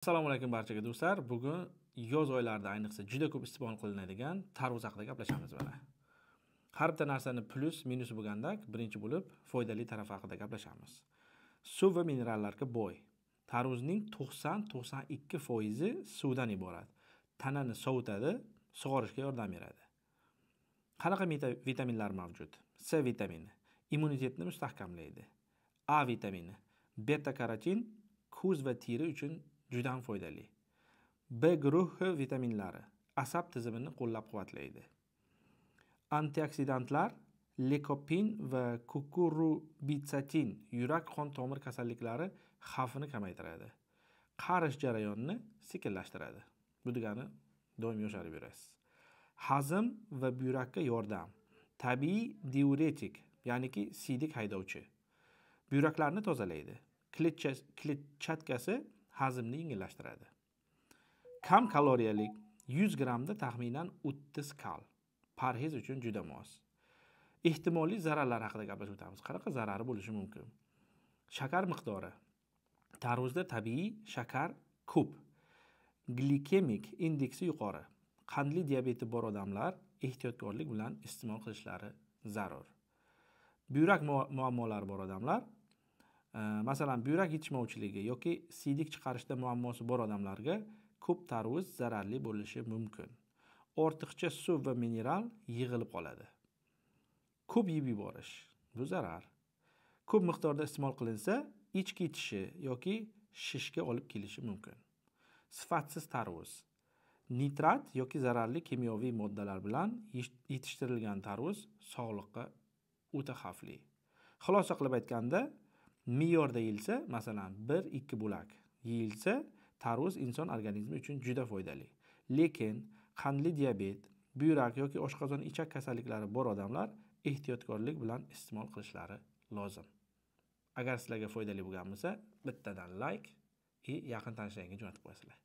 Assalomu alaykum barchaga do'stlar. Bugun yoz oylarida ayniqsa juda ko'p iste'mol qilinadigan tarvuz haqida gaplashamiz mana. Har bitta narsani plus, minusi bo'lganda, birinchi bo'lib foydali tarafi haqida gaplashamiz. Suv va minerallarga boy. Tarvuzning 90-92% suvdan iborat. Tanani sovutadi, sug'orishga yordam beradi. Qanaqa vitaminlar mavjud? C vitamini immunitetni mustahkamlaydi. A vitamini beta karotin ko'z va teri uchun juda ham foydali. B guruhi vitaminlari asab tizimini qo'llab-quvvatlaydi. Antioksidantlar likopin va kukurubitsatin yurak qon tomir kasalliklari xavfini kamaytiradi. Qarish jarayonini sekinlashtiradi. Bu degani doim yosharib yurasiz. Hazm va buyrakka yordam. Tabiiy diuretik, ya'niki siydik haydovchi. Buyraklarni tozalaydi. Kletchatkasi hazmni yengillashtiradi. Kam kaloriyalik 100 gramda taxminan 30 kal. Parhez uchun juda mos. Ehtimoliy zararlar haqida gaplashib o'tamiz. Qanaqa zarari bo'lishi mumkin? Shakar miqdori. Tarvuzda tabiiy shakar ko'p. Glikemik indeksi yuqori. Qandli diabeti bor odamlar ehtiyotkorlik bilan iste'mol qilishlari zarur. Buyrak muammolari bor odamlar, masalan, buyrak yetishmovchiligi yoki siydik chiqarishda muammosi bor odamlarga ko'p tarvuz zararli bo'lishi mumkin. Ortiqcha suv va mineral yig'ilib qoladi. Ko'p yeb yuborish, bu zarar. Ko'p miqdorda iste'mol qilinsa, ichki itishi yoki shishga olib kelishi mumkin. Sifatsiz tarvuz. Nitrat yoki zararli kimyoviy moddalar bilan yetishtirilgan tarvuz sog'liqqa o'ta xavfli. Xulosa qilib aytganda, me'yorda yeyilsa, masalan, 1-2 bo'lak yeyilsa, tarvuz inson organizmi uchun juda foydali. Lekin qandli diabet, buyrak yoki oshqozon ichak kasalliklari bor odamlar ehtiyotkorlik bilan iste'mol qilishlari lozim. Agar sizlarga foydali bo'lgan bo'lsa, bittadan like va yaqin tanishlaringizga jo'natib qo'yasizlar.